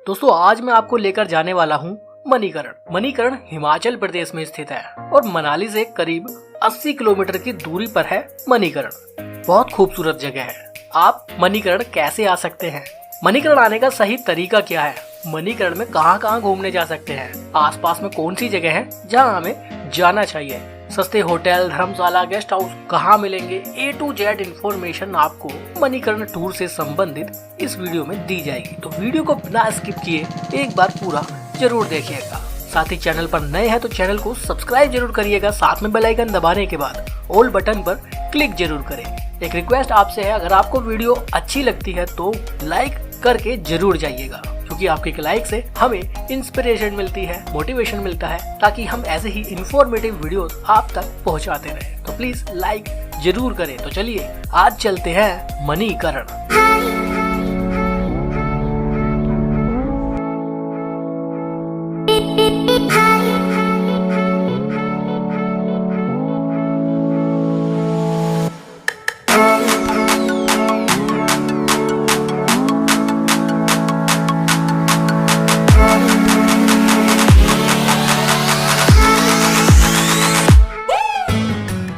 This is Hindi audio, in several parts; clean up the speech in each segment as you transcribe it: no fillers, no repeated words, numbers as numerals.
दोस्तों आज मैं आपको लेकर जाने वाला हूँ मणिकर्ण। मणिकर्ण हिमाचल प्रदेश में स्थित है और मनाली से करीब 80 किलोमीटर की दूरी पर है मणिकर्ण। बहुत खूबसूरत जगह है। आप मणिकर्ण कैसे आ सकते हैं? मणिकर्ण आने का सही तरीका क्या है? मणिकर्ण में कहाँ कहाँ घूमने जा सकते हैं? आसपास में कौन सी जगह है जहाँ हमें जाना चाहिए? सस्ते होटल, धर्मशाला, गेस्ट हाउस कहाँ मिलेंगे? A to Z इन्फॉर्मेशन आपको मणिकर्ण टूर से संबंधित इस वीडियो में दी जाएगी। तो वीडियो को बिना स्किप किए एक बार पूरा जरूर देखिएगा। साथ ही चैनल पर नए हैं तो चैनल को सब्सक्राइब जरूर करिएगा। साथ में बेल आइकन दबाने के बाद ऑल बटन पर क्लिक जरूर करें। एक रिक्वेस्ट आपसे है, अगर आपको वीडियो अच्छी लगती है तो लाइक करके जरूर जाइएगा, क्योंकि आपके एक लाइक से हमें इंस्पिरेशन मिलती है, मोटिवेशन मिलता है, ताकि हम ऐसे ही इंफॉर्मेटिव वीडियोस आप तक पहुंचाते रहें। तो प्लीज लाइक जरूर करें। तो चलिए आज चलते हैं मणिकर्ण।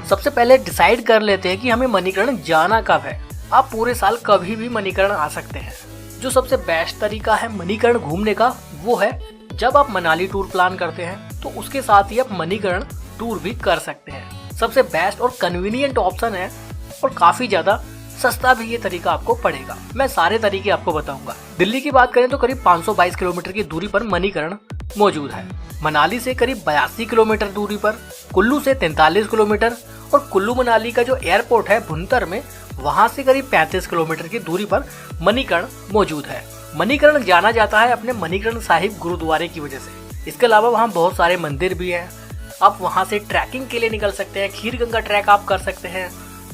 सबसे पहले डिसाइड कर लेते हैं कि हमें मणिकर्ण जाना कब है। आप पूरे साल कभी भी मणिकर्ण आ सकते हैं। जो सबसे बेस्ट तरीका है मणिकर्ण घूमने का वो है जब आप मनाली टूर प्लान करते हैं तो उसके साथ ही आप मणिकर्ण टूर भी कर सकते हैं। सबसे बेस्ट और कन्वीनियंट ऑप्शन है और काफी ज्यादा सस्ता भी ये तरीका आपको पड़ेगा। मैं सारे तरीके आपको बताऊंगा। दिल्ली की बात करें तो करीब 522 किलोमीटर की दूरी पर मणिकर्ण मौजूद है। मनाली से करीब 82 किलोमीटर दूरी पर, कुल्लू से 43 किलोमीटर और कुल्लू मनाली का जो एयरपोर्ट है भुंतर में, वहां से करीब 35 किलोमीटर की दूरी पर मणिकर्ण मौजूद है। मणिकर्ण जाना जाता है अपने मणिकर्ण साहिब गुरुद्वारे की वजह से। इसके अलावा वहाँ बहुत सारे मंदिर भी हैं। आप वहाँ से ट्रैकिंग के लिए निकल सकते हैं। खीरगंगा ट्रैक आप कर सकते हैं।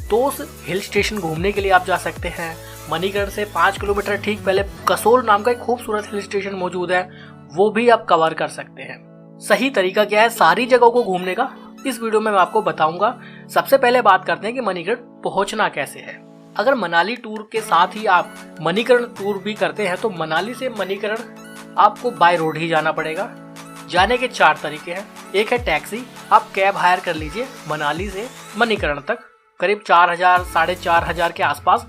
तोस हिल स्टेशन घूमने के लिए आप जा सकते हैं। मणिकर्ण से 5 किलोमीटर ठीक पहले कसोल नाम का एक खूबसूरत हिल स्टेशन मौजूद है, वो भी आप कवर कर सकते हैं। सही तरीका क्या है सारी जगहों को घूमने का, इस वीडियो में मैं आपको बताऊंगा। सबसे पहले बात करते हैं कि मणिकर्ण पहुंचना कैसे है। अगर मनाली टूर के साथ ही आप मणिकर्ण टूर भी करते हैं तो मनाली से मणिकर्ण आपको बाय रोड ही जाना पड़ेगा। जाने के 4 तरीके हैं। एक है टैक्सी, आप कैब हायर कर लीजिए मनाली से मणिकर्ण तक, करीब 4000 4500 के आसपास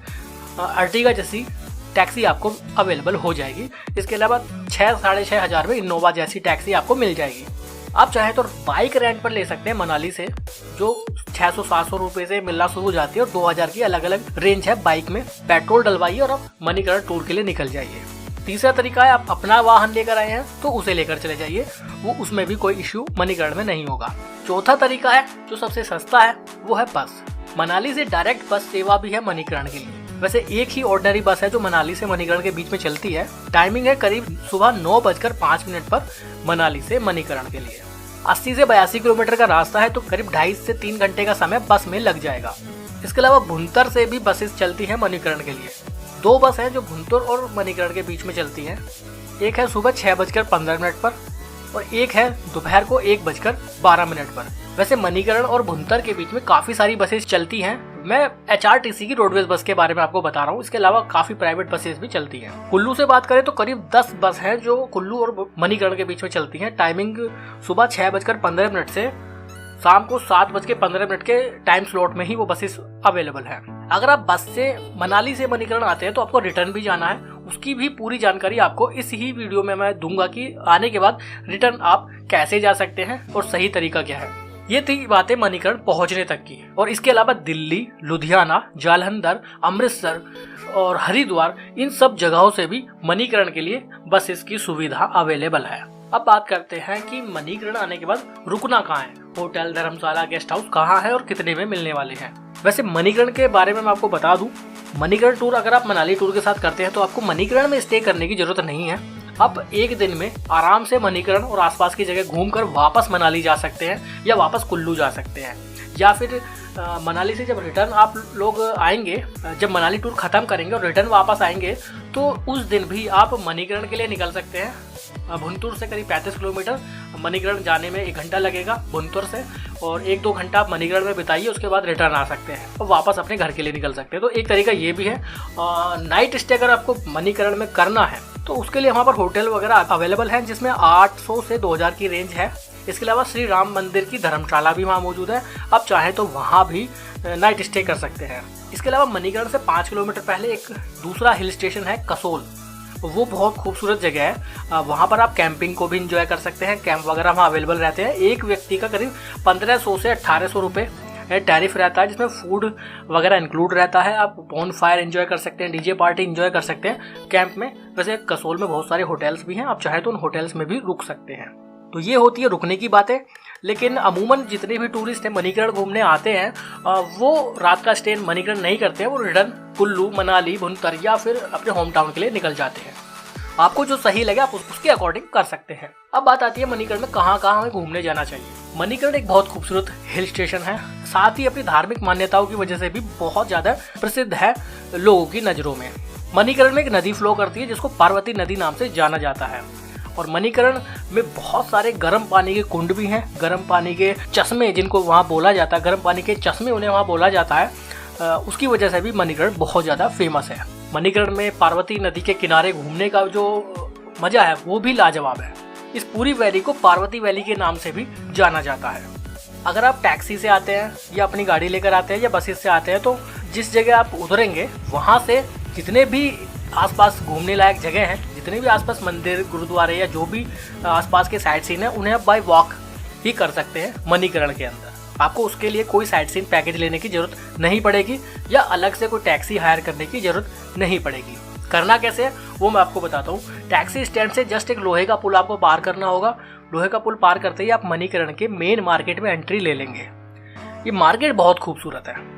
अर्टिगा जैसी टैक्सी आपको अवेलेबल हो जाएगी। इसके अलावा 6-6500 में इनोवा जैसी टैक्सी आपको मिल जाएगी। आप चाहें तो बाइक रेंट पर ले सकते हैं मनाली से, जो 600-700 रुपए से मिलना शुरू हो जाती है और 2000 की अलग अलग रेंज है बाइक में। पेट्रोल डलवाइए और आप मणिकर्ण टूर के लिए निकल जाइए। तीसरा तरीका है आप अपना वाहन लेकर आए हैं तो उसे लेकर चले जाइए, वो उसमें भी कोई इश्यू मणिकर्ण में नहीं होगा। चौथा तरीका है जो सबसे सस्ता है वो है बस। मनाली से डायरेक्ट बस सेवा भी है मणिकर्ण के लिए। वैसे एक ही ऑर्डिनरी बस है जो मनाली से मणिकर्ण के बीच में चलती है। टाइमिंग है करीब सुबह 9:05 पर मनाली से मणिकर्ण के लिए। 80 से 82 किलोमीटर का रास्ता है तो करीब 2.5 से 3 घंटे का समय बस में लग जाएगा। इसके अलावा भुंतर से भी बसेस चलती हैं मणिकर्ण के लिए। 2 बस हैं जो भुंतर और मणिकर्ण के बीच में चलती हैं। एक है सुबह 6:15 पर और एक है दोपहर को 1:12 पर। वैसे मणिकर्ण और भुंतर के बीच में काफी सारी बसेस चलती हैं। मैं HRTC की रोडवेज बस के बारे में आपको बता रहा हूँ। इसके अलावा काफी प्राइवेट बसेस भी चलती हैं। कुल्लू से बात करें तो करीब 10 बस हैं जो कुल्लू और मणिकर्ण के बीच में चलती हैं। टाइमिंग सुबह 6:15 से शाम को 7:15 के टाइम स्लॉट में ही वो बसेस अवेलेबल हैं। अगर आप बस से मनाली से मणिकर्ण आते हैं तो आपको रिटर्न भी जाना है। उसकी भी पूरी जानकारी आपको इस ही वीडियो में मैं दूंगा कि आने के बाद रिटर्न आप कैसे जा सकते हैं और सही तरीका क्या है। ये थी बातें मणिकर्ण पहुंचने तक की। और इसके अलावा दिल्ली, लुधियाना, जालंधर, अमृतसर और हरिद्वार, इन सब जगहों से भी मणिकर्ण के लिए बसेस की सुविधा अवेलेबल है। अब बात करते हैं कि मणिकर्ण आने के बाद रुकना कहाँ है। होटल, धर्मशाला, गेस्ट हाउस कहाँ है और कितने में मिलने वाले हैं। वैसे मणिकर्ण के बारे में मैं आपको बता दूं, मणिकर्ण टूर अगर आप मनाली टूर के साथ करते हैं तो आपको मणिकर्ण में स्टे करने की जरूरत नहीं है। आप एक दिन में आराम से मणिकर्ण और आसपास की जगह घूमकर वापस मनाली जा सकते हैं या वापस कुल्लू जा सकते हैं। या फिर मनाली से जब रिटर्न आप लोग आएंगे, जब मनाली टूर खत्म करेंगे और रिटर्न वापस आएंगे तो उस दिन भी आप मणिकर्ण के लिए निकल सकते हैं। भुनतुर से करीब 35 किलोमीटर, मणिकरण जाने में 1 घंटा लगेगा भुनतुर से, और 1-2 घंटा आप मणिकरण में बिताइए, उसके बाद रिटर्न आ सकते हैं और वापस अपने घर के लिए निकल सकते हैं। तो एक तरीका ये भी है। नाइट स्टे अगर आपको मणिकरण में करना है तो उसके लिए वहाँ पर होटल वगैरह अवेलेबल हैं, जिसमें 800 से 2000 की रेंज है। इसके अलावा श्री राम मंदिर की धर्मशाला भी वहाँ मौजूद है, आप चाहें तो वहाँ भी नाइट स्टे कर सकते हैं। इसके अलावा मणिकरण से 5 किलोमीटर पहले एक दूसरा हिल स्टेशन है कसोल, वो बहुत खूबसूरत जगह है। वहाँ पर आप कैंपिंग को भी इंजॉय कर सकते हैं, कैंप वगैरह वहाँ अवेलेबल रहते हैं। एक व्यक्ति का करीब 1500 से 1800 रुपये टैरिफ रहता है, जिसमें फूड वगैरह इंक्लूड रहता है। आप बॉन फायर एंजॉय कर सकते हैं, डीजे पार्टी एंजॉय कर सकते हैं कैंप में। वैसे कसोल में बहुत सारे होटल्स भी हैं, आप चाहे तो उन होटल्स में भी रुक सकते हैं। तो ये होती है रुकने की बातें। लेकिन अमूमन जितने भी टूरिस्ट हैं मणिकरण घूमने आते हैं वो रात का स्टे मणिकरण नहीं करते हैं, वो रिटर्न कुल्लू, मनाली, भुनतर या फिर अपने होम टाउन के लिए निकल जाते हैं। आपको जो सही लगे आप उसके अकॉर्डिंग कर सकते हैं। अब बात आती है मणिकरण में कहाँ कहाँ हमें घूमने जाना चाहिए। मणिकरण एक बहुत खूबसूरत हिल स्टेशन है, साथ ही अपनी धार्मिक मान्यताओं की वजह से भी बहुत ज्यादा प्रसिद्ध है लोगों की नजरों में। मणिकरण में एक नदी फ्लो करती है जिसको पार्वती नदी नाम से जाना जाता है, और मणिकरण में बहुत सारे गर्म पानी के कुंड भी हैं, गर्म पानी के चश्मे जिनको वहाँ बोला जाता है, गर्म पानी के चश्मे उन्हें वहाँ बोला जाता है। उसकी वजह से भी मणिकरण बहुत ज़्यादा फेमस है। मणिकरण में पार्वती नदी के किनारे घूमने का जो मज़ा है वो भी लाजवाब है। इस पूरी वैली को पार्वती वैली के नाम से भी जाना जाता है। अगर आप टैक्सी से आते हैं या अपनी गाड़ी लेकर आते हैं या बसेस से आते हैं तो जिस जगह आप उतरेंगे वहाँ से जितने भी आसपास घूमने लायक जगह हैं, जितने भी आसपास मंदिर, गुरुद्वारे या जो भी आसपास के साइट सीन है, उन्हें आप बाय वॉक ही कर सकते हैं मणिकरण के अंदर। आपको उसके लिए कोई साइट सीन पैकेज लेने की जरूरत नहीं पड़ेगी या अलग से कोई टैक्सी हायर करने की जरूरत नहीं पड़ेगी। करना कैसे है वो मैं आपको बताता हूँ। टैक्सी स्टैंड से जस्ट एक लोहे का पुल आपको पार करना होगा। लोहे का पुल पार करते ही आप मणिकरण के मेन मार्केट में एंट्री ले लेंगे। ये मार्केट बहुत खूबसूरत है,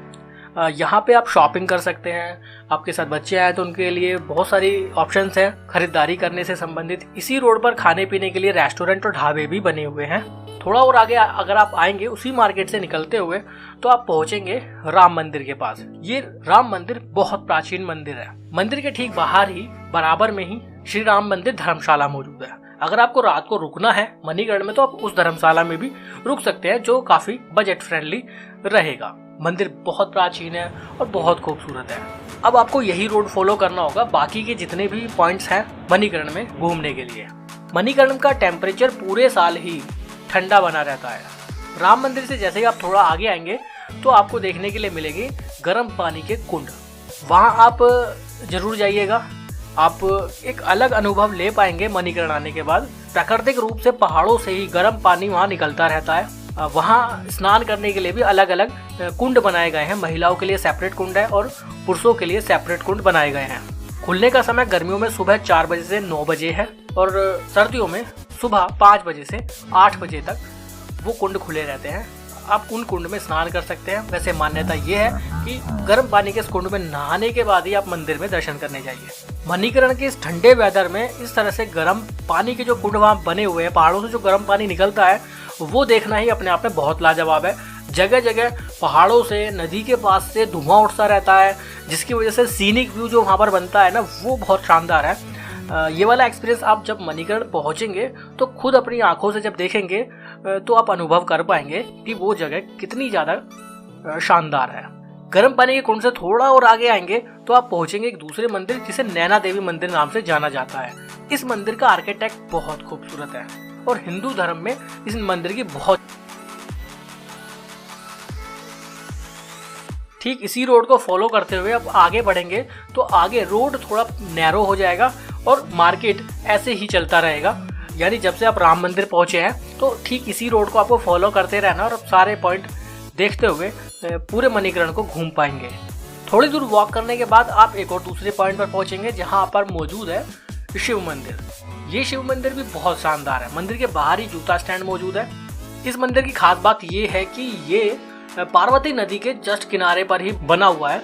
यहाँ पे आप शॉपिंग कर सकते हैं। आपके साथ बच्चे आए तो उनके लिए बहुत सारी ऑप्शंस हैं खरीदारी करने से संबंधित। इसी रोड पर खाने पीने के लिए रेस्टोरेंट और ढाबे भी बने हुए हैं। थोड़ा और आगे अगर आप आएंगे उसी मार्केट से निकलते हुए तो आप पहुंचेंगे राम मंदिर के पास। ये राम मंदिर बहुत प्राचीन मंदिर है। मंदिर के ठीक बाहर ही बराबर में ही श्री राम मंदिर धर्मशाला मौजूद है। अगर आपको रात को रुकना है मणिकरण में तो आप उस धर्मशाला में भी रुक सकते हैं, जो काफी बजट फ्रेंडली रहेगा। मंदिर बहुत प्राचीन है और बहुत खूबसूरत है। अब आपको यही रोड फॉलो करना होगा बाकी के जितने भी पॉइंट्स हैं मणिकरण में घूमने के लिए। मणिकरण का टेम्परेचर पूरे साल ही ठंडा बना रहता है। राम मंदिर से जैसे ही आप थोड़ा आगे आएंगे तो आपको देखने के लिए मिलेगी गर्म पानी के कुंड। वहाँ आप जरूर जाइएगा, आप एक अलग अनुभव ले पाएंगे मणिकरण आने के बाद। प्राकृतिक रूप से पहाड़ों से ही गर्म पानी वहाँ निकलता रहता है। वहाँ स्नान करने के लिए भी अलग अलग कुंड बनाए गए हैं। महिलाओं के लिए सेपरेट कुंड है और पुरुषों के लिए सेपरेट कुंड बनाए गए हैं। खुलने का समय गर्मियों में सुबह 4 बजे से 9 बजे है और सर्दियों में सुबह 5 बजे से 8 बजे तक वो कुंड खुले रहते हैं। आप उन कुंड में स्नान कर सकते हैं। वैसे मान्यता ये है कि गर्म पानी के इस कुंड में नहाने के बाद ही आप मंदिर में दर्शन करने जाइए। मणिकरण के इस ठंडे वेदर में इस तरह से गर्म पानी के जो कुंड वहाँ बने हुए हैं, पहाड़ों से जो गर्म पानी निकलता है वो देखना ही अपने आप में बहुत लाजवाब है। जगह जगह पहाड़ों से, नदी के पास से धुआं उठता रहता है, जिसकी वजह से सीनिक व्यू जो वहाँ पर बनता है ना वो बहुत शानदार है। ये वाला एक्सपीरियंस आप जब मणिकरण पहुँचेंगे तो खुद अपनी आंखों से जब देखेंगे तो आप अनुभव कर पाएंगे कि वो जगह कितनी ज़्यादा शानदार है। गर्म पानी के कुंड से थोड़ा और आगे आएंगे तो आप पहुँचेंगे एक दूसरे मंदिर जिसे नैना देवी मंदिर नाम से जाना जाता है। इस मंदिर का आर्किटेक्ट बहुत खूबसूरत है और हिंदू धर्म में इस मंदिर की बहुत ठीक इसी रोड को फॉलो करते हुए अब आगे बढ़ेंगे तो आगे रोड थोड़ा नैरो हो जाएगा और मार्केट ऐसे ही चलता रहेगा। यानी जब से आप राम मंदिर पहुंचे हैं तो ठीक इसी रोड को आपको फॉलो करते रहना और अब सारे पॉइंट देखते हुए पूरे मणिकरण को घूम पाएंगे। थोड़ी दूर वॉक करने के बाद आप एक और दूसरे पॉइंट पर पहुंचेंगे जहां पर मौजूद है शिव मंदिर। ये शिव मंदिर भी बहुत शानदार है। मंदिर के बाहर ही जूता स्टैंड मौजूद है। इस मंदिर की खास बात ये है कि ये पार्वती नदी के जस्ट किनारे पर ही बना हुआ है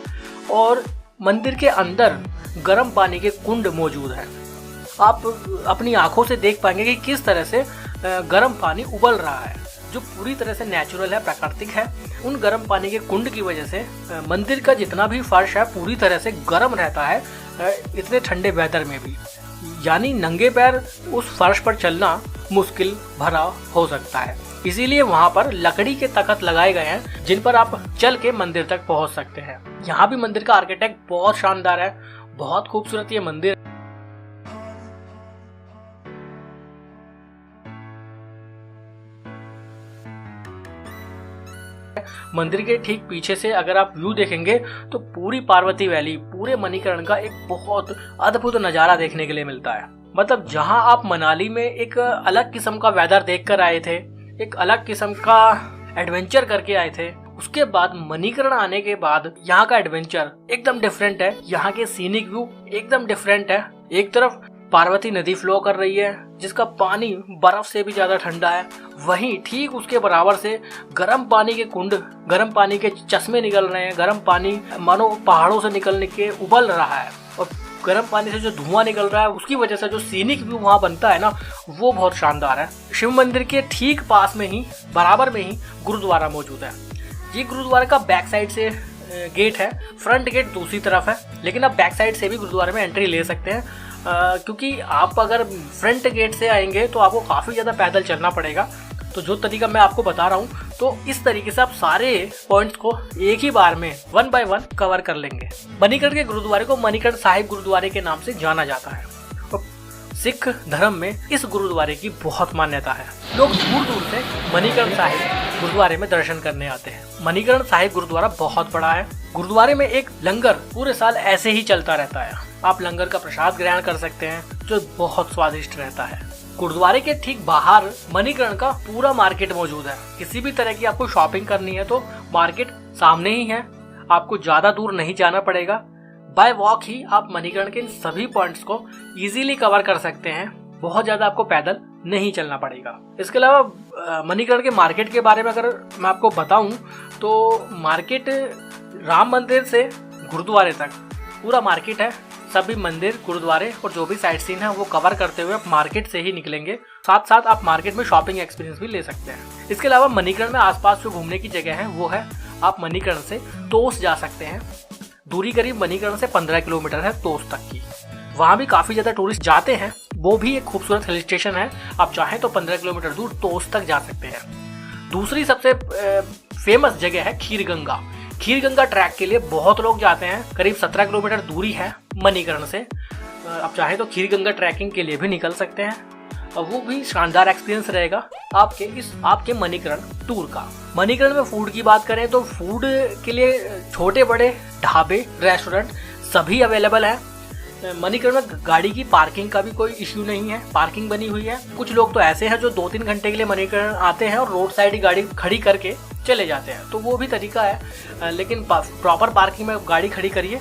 और मंदिर के अंदर गर्म पानी के कुंड मौजूद है। आप अपनी आंखों से देख पाएंगे कि किस तरह से गर्म पानी उबल रहा है, जो पूरी तरह से नेचुरल है, प्राकृतिक है। उन गर्म पानी के कुंड की वजह से मंदिर का जितना भी फर्श है पूरी तरह से गर्म रहता है इतने ठंडे वेदर में भी। यानी नंगे पैर उस फर्श पर चलना मुश्किल भरा हो सकता है। इसीलिए वहाँ पर लकड़ी के तख्त लगाए गए हैं जिन पर आप चल के मंदिर तक पहुँच सकते हैं। यहाँ भी मंदिर का आर्किटेक्ट बहुत शानदार है, बहुत खूबसूरत ये मंदिर। मंदिर के ठीक पीछे से अगर आप व्यू देखेंगे तो पूरी पार्वती वैली, पूरे मणिकर्ण का एक बहुत अद्भुत नज़ारा देखने के लिए मिलता है। मतलब जहां आप मनाली में एक अलग किस्म का वेदर देखकर आए थे, एक अलग किस्म का एडवेंचर करके आए थे, उसके बाद मणिकर्ण आने के बाद यहाँ का एडवेंचर एकदम डिफरेंट है। यहाँ के सीनिक व्यू एकदम डिफरेंट है। एक तरफ पार्वती नदी फ्लो कर रही है जिसका पानी बर्फ से भी ज्यादा ठंडा है, वहीं ठीक उसके बराबर से गर्म पानी के कुंड, गर्म पानी के चश्मे निकल रहे हैं। गर्म पानी मानो पहाड़ों से निकलने के उबल रहा है और गर्म पानी से जो धुआं निकल रहा है उसकी वजह से जो सीनिक व्यू वहाँ बनता है ना, वो बहुत शानदार है। शिव मंदिर के ठीक पास में ही, बराबर में ही गुरुद्वारा मौजूद है। ये गुरुद्वारे का बैक साइड से गेट है, फ्रंट गेट दूसरी तरफ है, लेकिन आप बैक साइड से भी गुरुद्वारे में एंट्री ले सकते हैं। क्योंकि आप अगर फ्रंट गेट से आएंगे तो आपको काफ़ी ज़्यादा पैदल चलना पड़ेगा। तो जो तरीका मैं आपको बता रहा हूँ, तो इस तरीके से आप सारे पॉइंट्स को एक ही बार में 1 बाय 1 कवर कर लेंगे। मणिकर्ण के गुरुद्वारे को मणिकर्ण साहिब गुरुद्वारे के नाम से जाना जाता है। तो सिख धर्म में इस गुरुद्वारे की बहुत मान्यता है। लोग दूर दूर से मणिकर्ण साहिब गुरुद्वारे में दर्शन करने आते हैं। मणिकर्ण साहिब गुरुद्वारा बहुत बड़ा है। गुरुद्वारे में एक लंगर पूरे साल ऐसे ही चलता रहता है। आप लंगर का प्रसाद ग्रहण कर सकते हैं जो बहुत स्वादिष्ट रहता है। गुरुद्वारे के ठीक बाहर मणिकर्ण का पूरा मार्केट मौजूद है। किसी भी तरह की आपको शॉपिंग करनी है तो मार्केट सामने ही है, आपको ज्यादा दूर नहीं जाना पड़ेगा। बाय वॉक ही आप मणिकर्ण के इन सभी पॉइंट्स को इजीली कवर कर सकते हैं। बहुत ज्यादा आपको पैदल नहीं चलना पड़ेगा। इसके अलावा मणिकर्ण के मार्केट के बारे में अगर मैं आपको बताऊं तो मार्केट राम मंदिर से गुरुद्वारे तक पूरा मार्केट है। सभी मंदिर, गुरुद्वारे और जो भी साइट सीन है वो कवर करते हुए आप मार्केट से ही निकलेंगे। साथ साथ आप मार्केट में शॉपिंग एक्सपीरियंस भी ले सकते हैं। इसके अलावा मणिकर्ण में आसपास जो घूमने की जगह है वो है, आप मणिकर्ण से तोस जा सकते हैं। दूरी करीब मणिकर्ण से 15 किलोमीटर है तोस तक की। वहाँ भी काफ़ी ज़्यादा टूरिस्ट जाते हैं। वो भी एक खूबसूरत हिल स्टेशन है। आप चाहें तो 15 किलोमीटर दूर तोस तक जा सकते हैं। दूसरी सबसे फेमस जगह है खीरगंगा। खीरगंगा ट्रैक के लिए बहुत लोग जाते हैं। करीब 17 किलोमीटर दूरी है मणिकर्ण से। आप चाहें तो खीरगंगा ट्रैकिंग के लिए भी निकल सकते हैं और वो भी शानदार एक्सपीरियंस रहेगा आपके मणिकर्ण टूर का। मणिकर्ण में फूड की बात करें तो फूड के लिए छोटे बड़े ढाबे, रेस्टोरेंट सभी अवेलेबल है। मणिकर्ण में गाड़ी की पार्किंग का भी कोई इश्यू नहीं है, पार्किंग बनी हुई है। कुछ लोग तो ऐसे हैं जो 2-3 घंटे के लिए मणिकर्ण आते हैं और रोड साइड ही गाड़ी खड़ी करके चले जाते हैं, तो वो भी तरीका है। लेकिन प्रॉपर पार्किंग में गाड़ी खड़ी करिए,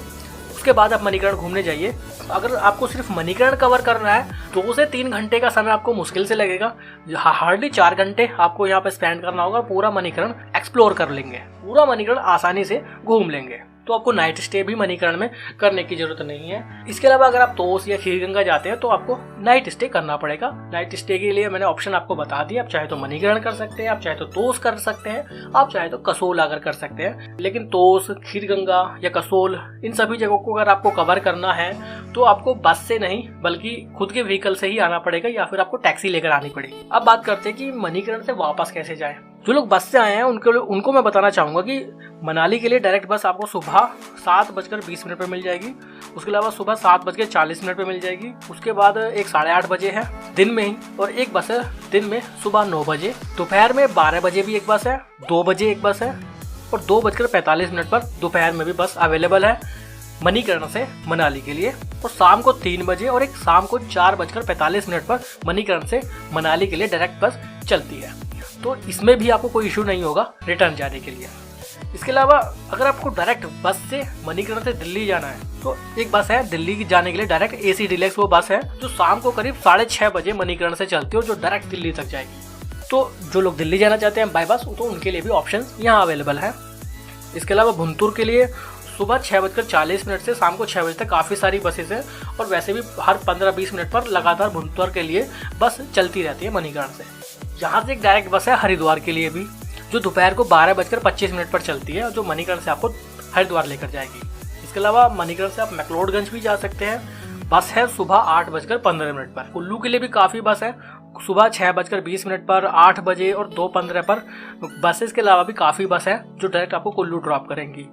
उसके बाद आप मणिकर्ण घूमने जाइए। अगर आपको सिर्फ मणिकर्ण कवर करना है 2 से 3 घंटे का समय आपको मुश्किल से लगेगा। हार्डली 4 घंटे आपको यहाँ पे स्पेंड करना होगा। पूरा मणिकर्ण एक्सप्लोर कर लेंगे, पूरा मणिकर्ण आसानी से घूम लेंगे। तो आपको नाइट स्टे भी मणिकर्ण में करने की जरूरत नहीं है। इसके अलावा अगर आप तोस या खीरगंगा जाते हैं तो आपको नाइट स्टे करना पड़ेगा। नाइट स्टे के लिए मैंने ऑप्शन आपको बता दिया। आप चाहे तो मणिकर्ण कर सकते हैं, आप चाहे तो तोस कर सकते हैं, आप चाहे तो कसोल अगर कर सकते हैं। लेकिन तोस, खीरगंगा या कसोल, इन सभी जगहों को अगर आपको कवर करना है तो आपको बस से नहीं बल्कि खुद के व्हीकल से ही आना पड़ेगा या फिर आपको टैक्सी लेकर आनी पड़ेगी। अब बात करते हैं कि मणिकर्ण से वापस कैसे जाएं। जो लोग बस से आए हैं उनको मैं बताना चाहूँगा कि मनाली के लिए डायरेक्ट बस आपको सुबह 7:20 पर मिल जाएगी। उसके अलावा सुबह 7:40 पर मिल जाएगी। उसके बाद एक 8:30 बजे है दिन में ही, और एक बस है दिन में सुबह 9 बजे। दोपहर में 12 बजे भी एक बस है, 2 बजे एक बस है और 2:45 पर दोपहर में भी बस अवेलेबल है मणिकर्ण से मनाली के लिए। और शाम को 3 बजे और एक शाम को 4:45 पर मणिकर्ण से मनाली के लिए डायरेक्ट बस चलती है। तो इसमें भी आपको कोई इशू नहीं होगा रिटर्न जाने के लिए। इसके अलावा अगर आपको डायरेक्ट बस से मणिकर्ण से दिल्ली जाना है तो एक बस है दिल्ली जाने के लिए डायरेक्ट AC डिलक्स। वो बस है जो शाम को करीब 6:30 बजे मणिकर्ण से चलती है, जो डायरेक्ट दिल्ली तक जाएगी। तो जो लोग दिल्ली जाना चाहते हैं बाय बस, तो उनके लिए भी ऑप्शन यहाँ अवेलेबल है। इसके अलावा भुंतुर के लिए सुबह 6:40 से शाम को 6 बजे तक काफ़ी सारी बसेस हैं और वैसे भी हर 15-20 मिनट पर लगातार भुंतुर के लिए बस चलती रहती है मणिकर्ण से। यहाँ से एक डायरेक्ट बस है हरिद्वार के लिए भी, जो दोपहर को 12:25 पर चलती है और जो मणिकर्ण से आपको हरिद्वार लेकर जाएगी। इसके अलावा मणिकर्ण से आप मैक्लोडगंज भी जा सकते हैं। बस है सुबह 8:15 पर। कुल्लू के लिए भी काफ़ी बस है, सुबह 6:20 पर, 8 बजे और 2:15 पर। बसेस के अलावा भी काफ़ी बस है जो डायरेक्ट आपको कुल्लू ड्रॉप करेंगी।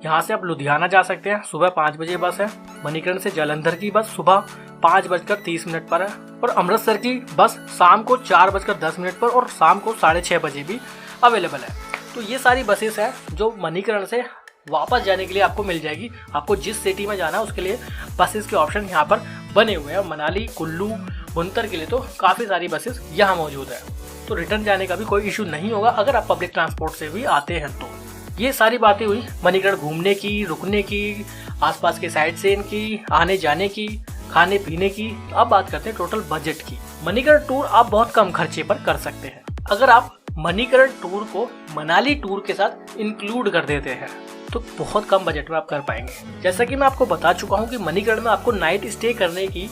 यहाँ से आप लुधियाना जा सकते हैं, सुबह 5 बजे बस है। मणिकर्ण से जालंधर की बस सुबह 5:30 पर है, और अमृतसर की बस शाम को 4:10 पर और शाम को 6:30 बजे भी अवेलेबल है। तो ये सारी बसेस हैं जो मणिकर्ण से वापस जाने के लिए आपको मिल जाएगी। आपको जिस सिटी में जाना है उसके लिए बसेस के ऑप्शन यहाँ पर बने हुए हैं। मनाली, कुल्लू, भुंतर के लिए तो काफ़ी सारी बसेस यहाँ मौजूद है, तो रिटर्न जाने का भी कोई इशू नहीं होगा अगर आप पब्लिक ट्रांसपोर्ट से भी आते हैं तो। ये सारी बातें हुई मणिकर्ण घूमने की, रुकने की, आसपास के साइट सीइंग की, आने जाने की, खाने पीने की। अब बात करते हैं टोटल बजट की। मणिकर्ण टूर आप बहुत कम खर्चे पर कर सकते हैं अगर आप मणिकर्ण टूर को मनाली टूर के साथ इंक्लूड कर देते हैं, तो बहुत कम बजट में आप कर पाएंगे। जैसा कि मैं आपको बता चुका हूँ कि मणिकर्ण में आपको नाइट स्टे करने की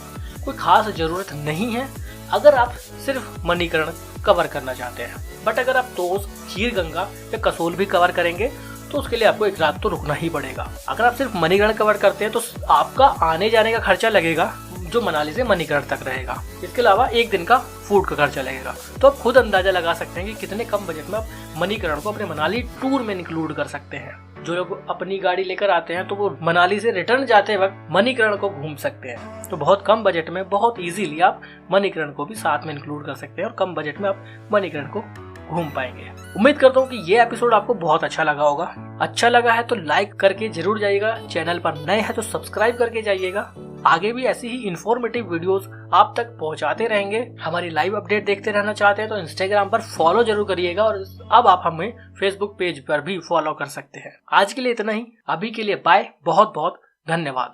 कोई खास जरूरत नहीं है अगर आप सिर्फ मणिकर्ण कवर करना चाहते हैं। बट अगर आप तोश, खीर गंगा या कसोल भी कवर करेंगे तो उसके लिए आपको एक रात तो रुकना ही पड़ेगा। अगर आप सिर्फ मणिकर्ण कवर करते हैं तो आपका आने जाने का खर्चा लगेगा जो मनाली से मणिकर्ण तक रहेगा। इसके अलावा एक दिन का फूड का खर्चा लगेगा। तो आप खुद अंदाजा लगा सकते हैं कि कितने कम बजट में आप मणिकर्ण को अपने मनाली टूर में इंक्लूड कर सकते हैं। जो लोग अपनी गाड़ी लेकर आते हैं तो वो मनाली से रिटर्न जाते वक्त मणिकर्ण को घूम सकते हैं। तो बहुत कम बजट में बहुत इजीली आप मणिकर्ण को भी साथ में इंक्लूड कर सकते हैं और कम बजट में आप मणिकर्ण को घूम पाएंगे। उम्मीद करता हूँ कि ये एपिसोड आपको बहुत अच्छा लगा होगा। अच्छा लगा है तो लाइक करके जरूर जाइएगा, चैनल पर नए हैं तो सब्सक्राइब करके जाइएगा। आगे भी ऐसी ही इंफॉर्मेटिव वीडियोस आप तक पहुंचाते रहेंगे। हमारी लाइव अपडेट देखते रहना चाहते हैं तो इंस्टाग्राम पर फॉलो जरूर करिएगा, और अब आप हमें फेसबुक पेज पर भी फॉलो कर सकते हैं। आज के लिए इतना ही, अभी के लिए बाय, बहुत बहुत धन्यवाद।